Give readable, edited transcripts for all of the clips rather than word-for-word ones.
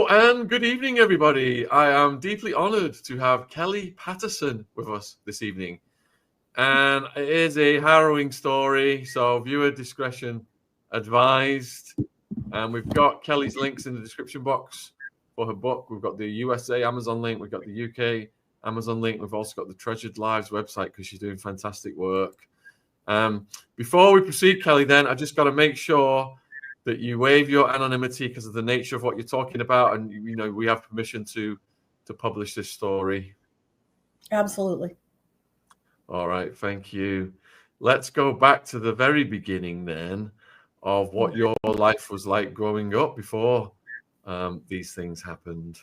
and good evening, everybody. I am deeply honored to have Kelly Patterson with us this evening. And it is a harrowing story, so viewer discretion advised. And we've got Kelly's links in the description box for her book. We've got the USA Amazon link, we've got the UK Amazon link, we've also got the Treasured Lives website because she's doing fantastic work. Before we proceed, Kelly, then, I just got to make sure that you waive your anonymity because of the nature of what you're talking about, and we have permission to publish this story. Absolutely. All right, thank you. Let's go back to the very beginning then of what your life was like growing up before these things happened.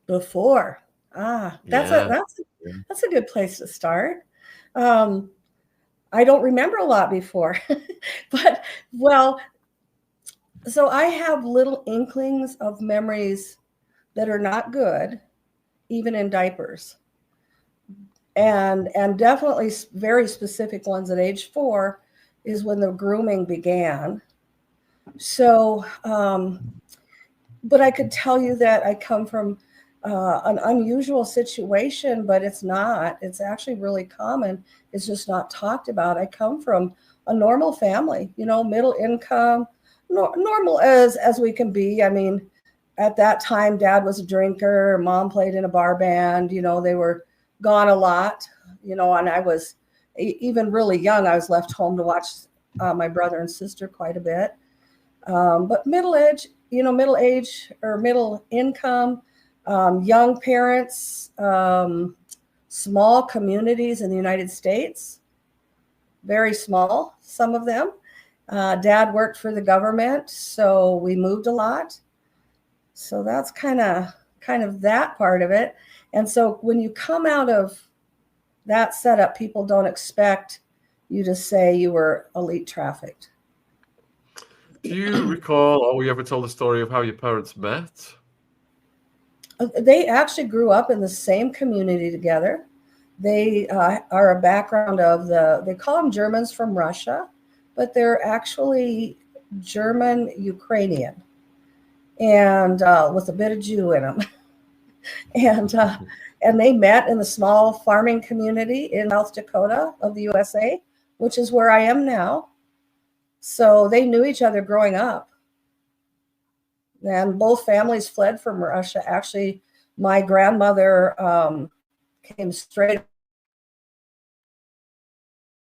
Before, that's a good place to start. I don't remember a lot before, but so I have little inklings of memories that are not good, even in diapers, and definitely very specific ones at age 4 is when the grooming began. So, but I could tell you that I come from an unusual situation, but it's not. It's actually really common. It's just not talked about. I come from a normal family, middle income, normal as we can be. I mean, at that time, Dad was a drinker. Mom played in a bar band. They were gone a lot, and I was even really young. I was left home to watch my brother and sister quite a bit. But middle age or middle income, young parents, small communities in the United States, very small, some of them. Dad worked for the government, so we moved a lot. So that's kind of that part of it. And so when you come out of that setup, people don't expect you to say you were elite trafficked. Do you recall, or were you ever told the story of how your parents met? They actually grew up in the same community together. They are a background of they call them Germans from Russia, but they're actually German Ukrainian, and with a bit of Jew in them. And they met in the small farming community in South Dakota of the USA, which is where I am now. So they knew each other growing up. And both families fled from Russia. Actually, my grandmother came straight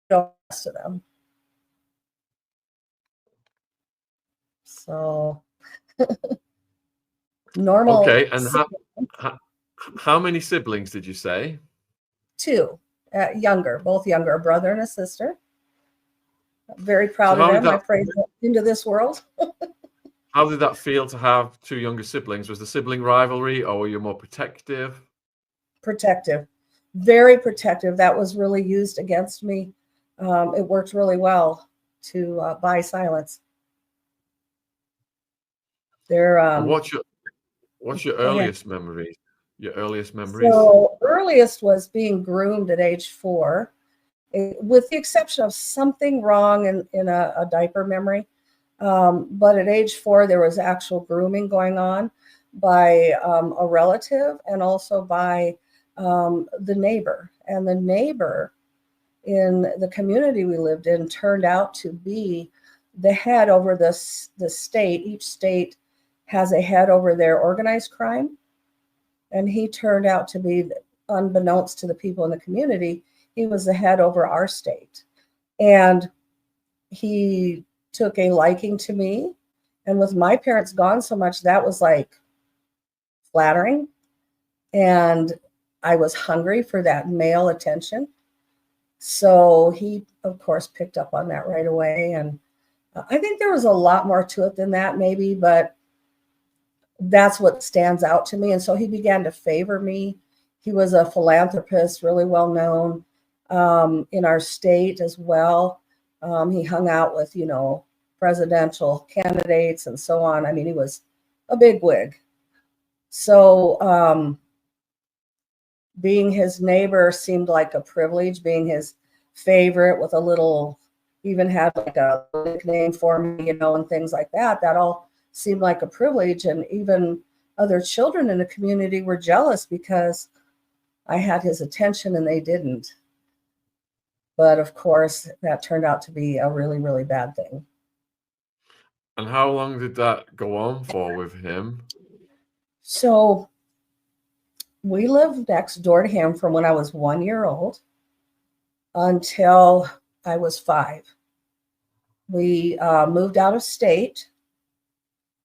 to them. So normal. Okay, and how many siblings did you say? 2, both younger, a brother and a sister. I'm very proud of them. I prayed into this world. How did that feel to have 2 younger siblings? Was the sibling rivalry, or were you more protective? Protective, very protective. That was really used against me. It worked really well to buy silence. What's your earliest memory? Your earliest memories? So earliest was being groomed at age 4, with the exception of something wrong in a diaper memory. But at age 4, there was actual grooming going on by a relative and also by the neighbor. And the neighbor in the community we lived in turned out to be the head over the state. Each state has a head over their organized crime. And he turned out to be, unbeknownst to the people in the community, he was the head over our state. And he took a liking to me. And with my parents gone so much, that was like flattering. And I was hungry for that male attention. So he, of course, picked up on that right away. And I think there was a lot more to it than that, maybe, but that's what stands out to me. And so he began to favor me. He was a philanthropist, really well known in our state as well. He hung out with, presidential candidates and so on. I mean, he was a bigwig. So being his neighbor seemed like a privilege, being his favorite even had like a nickname for me, and things like that. That all seemed like a privilege. And even other children in the community were jealous because I had his attention and they didn't. But of course, that turned out to be a really, really bad thing. And how long did that go on for with him? So we lived next door to him from when I was 1 year old until I was 5. We moved out of state,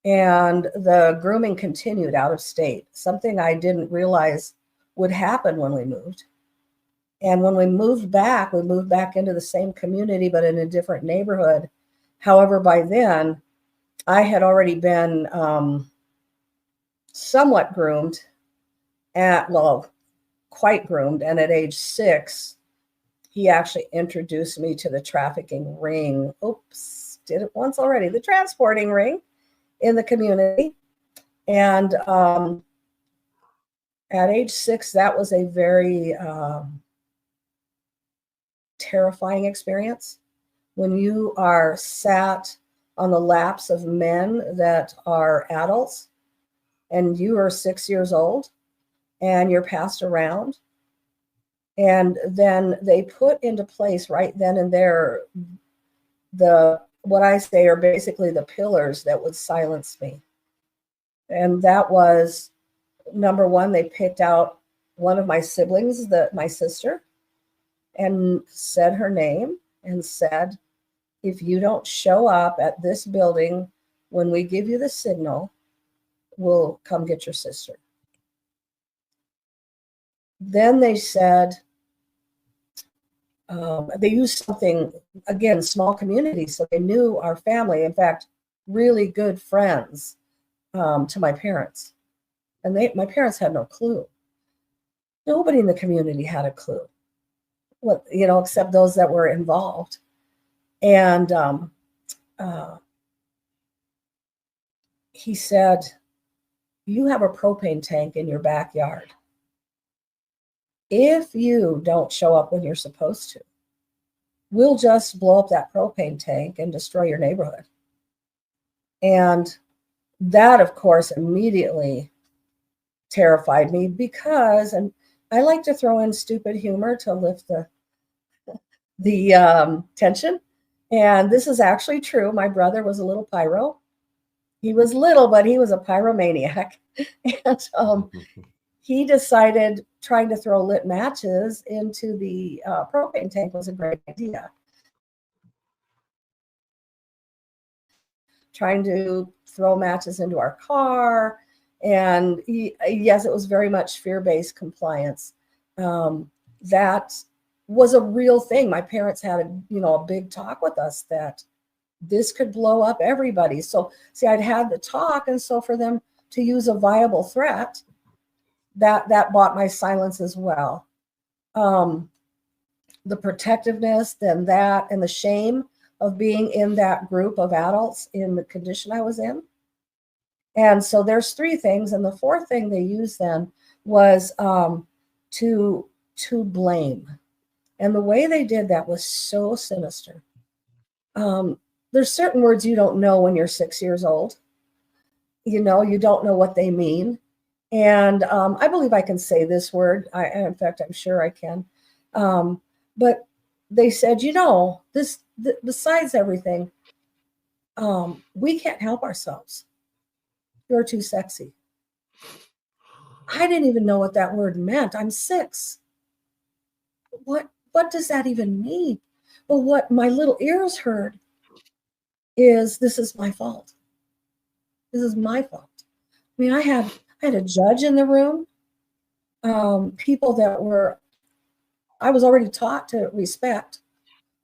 and the grooming continued out of state, something I didn't realize would happen when we moved. And when we moved back into the same community, but in a different neighborhood. However, by then, I had already been somewhat groomed quite groomed. And at age 6, he actually introduced me to the trafficking ring. Oops, did it once already. The transporting ring in the community. And at age 6, that was a very terrifying experience. When you are sat on the laps of men that are adults and you are 6 years old and you're passed around, and then they put into place right then and there what I say are basically the pillars that would silence me. And that was, number one, they picked out one of my siblings, my sister, and said her name and said, if you don't show up at this building when we give you the signal, we'll come get your sister. Then they said, they used something, again, small community, so they knew our family. In fact, really good friends to my parents. And my parents had no clue. Nobody in the community had a clue, except those that were involved. And he said, you have a propane tank in your backyard. If you don't show up when you're supposed to, we'll just blow up that propane tank and destroy your neighborhood. And that, of course, immediately terrified me because, and I like to throw in stupid humor to lift the tension. And this is actually true. My brother was a little pyro. He was little, but he was a pyromaniac. And he decided trying to throw lit matches into the propane tank was a great idea. Trying to throw matches into our car. And yes, it was very much fear-based compliance. That was a real thing. My parents had a big talk with us that this could blow up everybody. So see, I'd had the talk, and so for them to use a viable threat, that bought my silence as well. The protectiveness, then that, and the shame of being in that group of adults in the condition I was in. And so there's 3 things. And the 4th thing they used then was to blame. And the way they did that was so sinister. There's certain words you don't know when you're 6 years old. You don't know what they mean. And I believe I can say this word. In fact, I'm sure I can. But they said, besides everything, we can't help ourselves. You're too sexy. I didn't even know what that word meant. I'm 6. What does that even mean? Well, what my little ears heard is, this is my fault. This is my fault. I mean, I had a judge in the room, people that I was already taught to respect.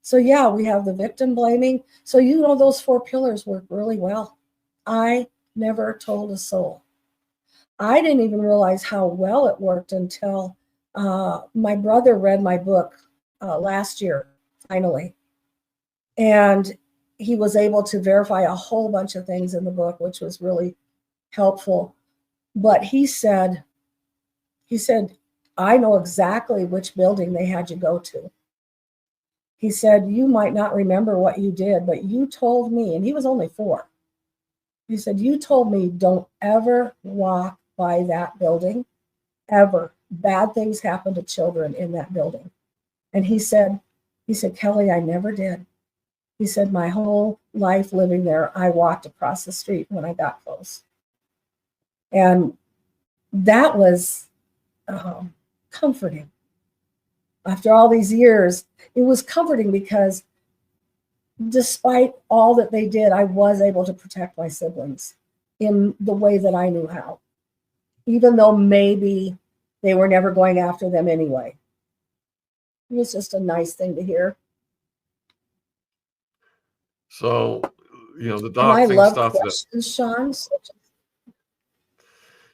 So yeah, we have the victim blaming. So those 4 pillars work really well. I never told a soul. I didn't even realize how well it worked until my brother read my book last year, finally. And he was able to verify a whole bunch of things in the book, which was really helpful. But he said, I know exactly which building they had you go to. He said, you might not remember what you did, but you told me, and he was only 4. He said, you told me don't ever walk by that building, ever. Bad things happen to children in that building. And he said, Kelly, I never did. He said, my whole life living there, I walked across the street when I got close. And that was comforting. After all these years, it was comforting because despite all that they did, I was able to protect my siblings in the way that I knew how, even though maybe they were never going after them anyway. It was just a nice thing to hear. So, the And dark I thing love started at, questions, Sean. So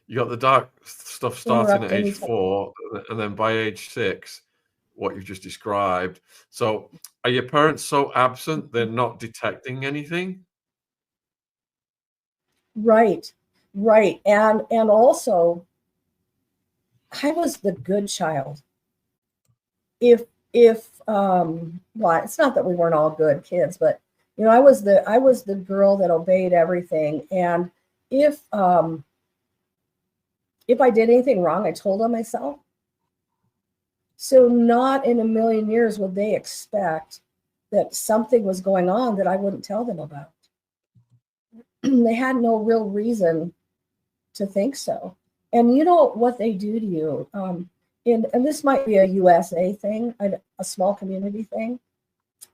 you got the dark stuff starting interrupt at age anytime. 4, and then by age 6, what you've just described. So, are your parents so absent they're not detecting anything? Right, right. And also, I was the good child. If well, it's not that we weren't all good kids, but I was the girl that obeyed everything. And if I did anything wrong, I told on myself. So not in a million years would they expect that something was going on that I wouldn't tell them about. They had no real reason to think so. And you know what they do to you, and this might be a USA thing, a small community thing,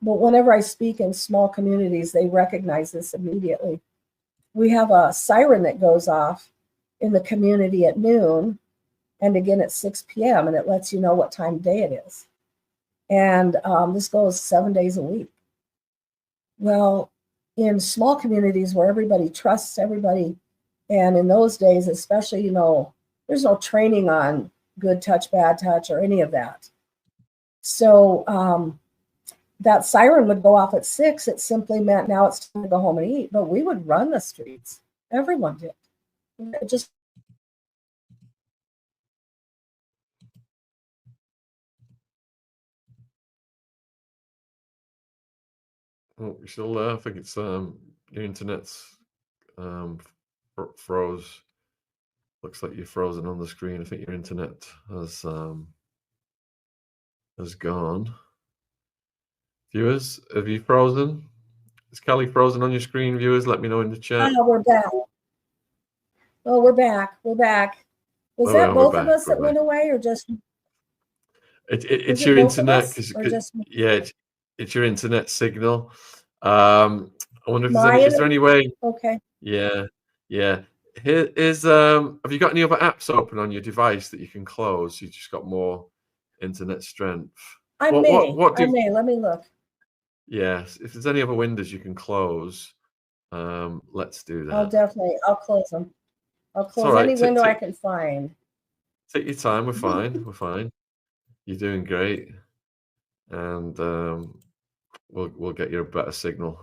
but whenever I speak in small communities, they recognize this immediately. We have a siren that goes off in the community at noon and again at 6 p.m., and it lets you know what time of day it is. And this goes 7 days a week. Well, in small communities where everybody trusts everybody, and in those days, especially, there's no training on good touch, bad touch, or any of that. So that siren would go off at 6. It simply meant now it's time to go home and eat. But we would run the streets. Everyone did. It just Oh, you're still there? I think it's your internet's froze. Looks like you're frozen on the screen. I think your internet has gone. Viewers, have you frozen? Is Kelly frozen on your screen, viewers? Let me know in the chat. we're back. Oh, we're back. We're back. Was that We're both of back. us that went away, or just It's was it your both of internet, us, or because just yeah, it's your internet signal. I wonder if my? is there any way? Okay. Yeah, yeah. Here is have you got any other apps open on your device that you can close? You just got more internet strength. I What may. what I do? may. Let me look. Yes, if there's any other windows you can close, let's do I'll that. definitely. I'll close them. I'll It's all close right. any window I can find. Take your time. We're fine. We're fine. You're doing great, and we'll get you a better signal.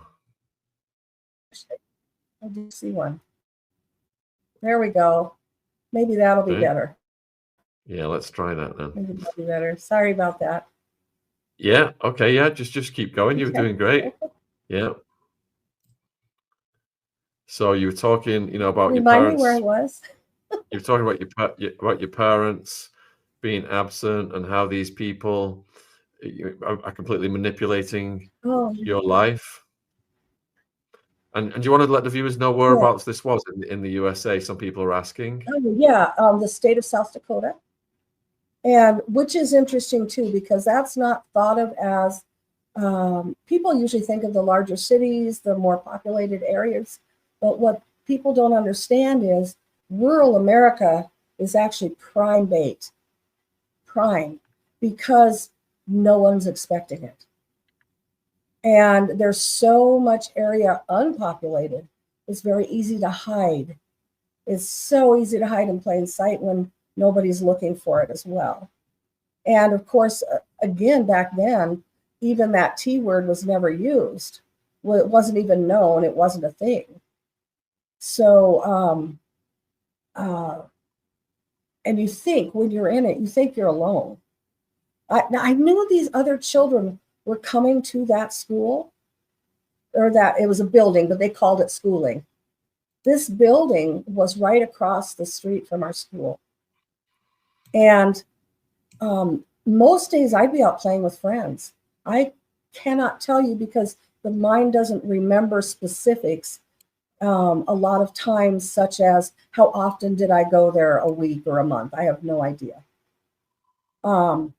I do see one. There we go. Maybe that'll be Okay. better. Yeah, let's try that then. Maybe that'll be better. Sorry about that. Yeah. Okay. Yeah. Just keep going. You're Okay. doing great. Yeah. So you were talking, about your Remind me where I parents. was. You were talking about your parents being absent and how these people are completely manipulating Oh, your life. And do you want to let the viewers know yeah. whereabouts this was in the USA? Some people are asking. Oh, yeah. The state of South Dakota. And which is interesting too, because that's not thought of as people usually think of the larger cities, the more populated areas. But what people don't understand is rural America is actually prime bait, prime, because no one's expecting it. And there's so much area unpopulated. It's very easy to hide. It's so easy to hide in plain sight when nobody's looking for it as well. And of course, again, back then, even that T word was never used. Well, it wasn't even known. It wasn't a thing. So, and you think when you're in it, you think you're alone. I knew these other children were coming to that school, or that it was a building, but they called it schooling. this building was right across the street from our school. And most days I'd be out playing with friends. I cannot tell you because the mind doesn't remember specifics a lot of times, such as how often did I go there a week or a month. I have no idea. When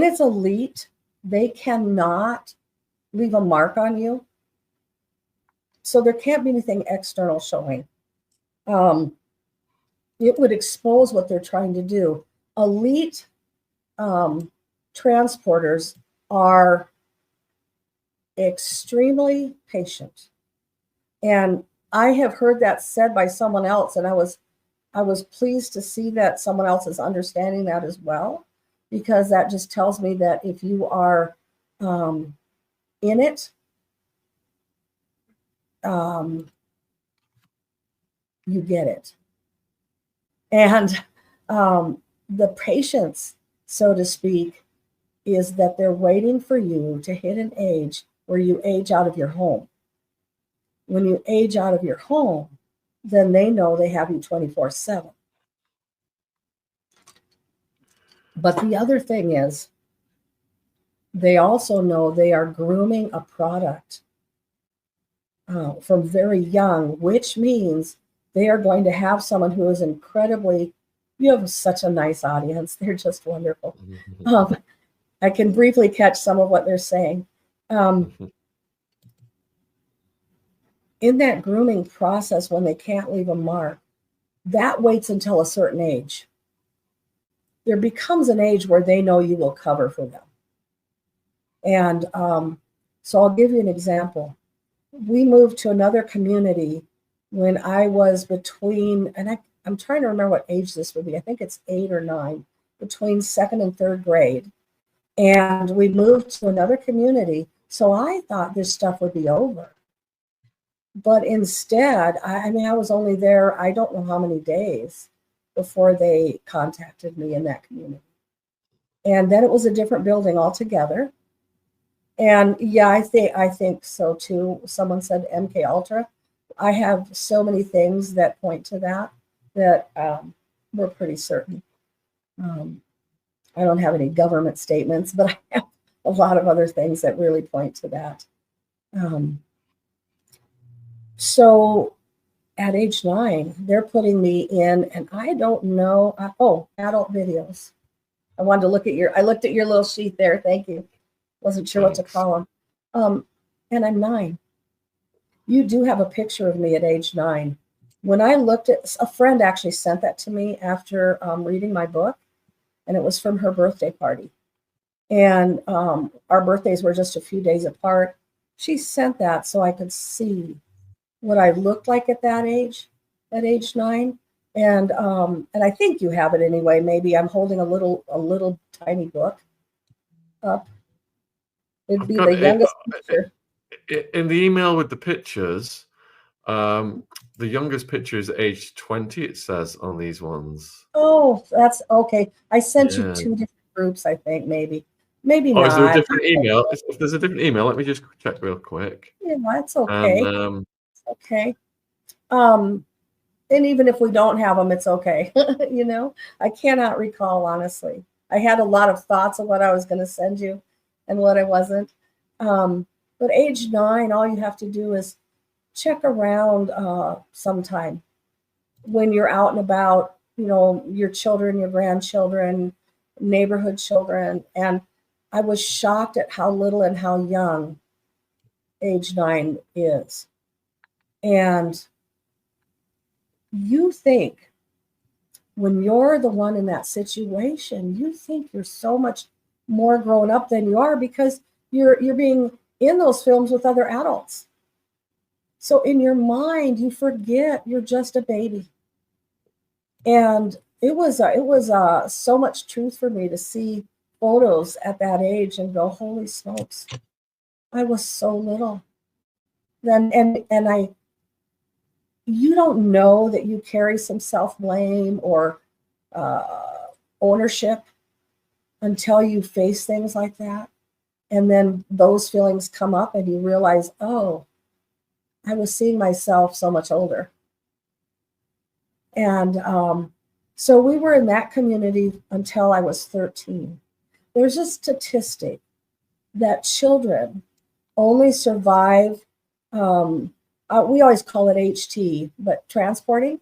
it's elite, they cannot leave a mark on you. So there can't be anything external showing. It would expose what they're trying to do. Elite transporters are extremely patient. And I have heard that said by someone else, and I was pleased to see that someone else is understanding that as well, because that just tells me that if you are in it, you get it. And the patience, so to speak, is that they're waiting for you to hit an age where you age out of your home. When you age out of your home, then they know they have you 24/7. But the other thing is, they also know they are grooming a product from very young, which means they are going to have someone who is incredibly, you have such a nice audience. They're just wonderful. I can briefly catch some of what they're saying. In that grooming process, when they can't leave a mark, that waits until a certain age. There becomes an age where they know you will cover for them. And so I'll give you an example. We moved to another community when I was between, and I'm trying to remember what age this would be. I think it's 8 or 9, between 2nd and 3rd grade. And we moved to another community. So I thought this stuff would be over. But instead, I mean, I was only there, I don't know how many days before they contacted me in that community. And then it was a different building altogether. And yeah, I think so too. Someone said MK Ultra. I have so many things that point to that we're pretty certain. I don't have any government statements, but I have a lot of other things that really point to that. So at age 9, they're putting me in, and I don't know. Adult videos. I wanted to I looked at your little sheet there. Thank you. Wasn't sure what to call them. And I'm 9. You do have a picture of me at age 9. When I looked at, a friend actually sent that to me after reading my book, and it was from her birthday party. And our birthdays were just a few days apart. She sent that so I could see what I looked like at that age, at age 9. And I think you have it anyway. Maybe I'm holding a little tiny book up. It'd be the youngest picture. In the email with the pictures, the youngest picture is age 20, it says on these ones. Oh, that's okay. I sent you 2 different groups, I think, maybe not. Is there a different email? If there's a different email, let me just check real quick. Yeah, that's okay. It's okay. And even if we don't have them, it's okay. You know, I cannot recall, honestly. I had a lot of thoughts of what I was going to send you and what I wasn't. But age 9, all you have to do is check around sometime when you're out and about, you know, your children, your grandchildren, neighborhood children. And I was shocked at how little and how young age 9 is. And you think when you're the one in that situation, you think you're so much more grown up than you are because you're being in those films with other adults. So in your mind, you forget you're just a baby. And it was so much truth for me to see photos at that age and go, holy smokes, I was so little. Then and you don't know that you carry some self-blame or ownership until you face things like that. And then those feelings come up and you realize, oh, I was seeing myself so much older. And so we were in that community until I was 13. There's a statistic that children only survive, we always call it HT, but transporting,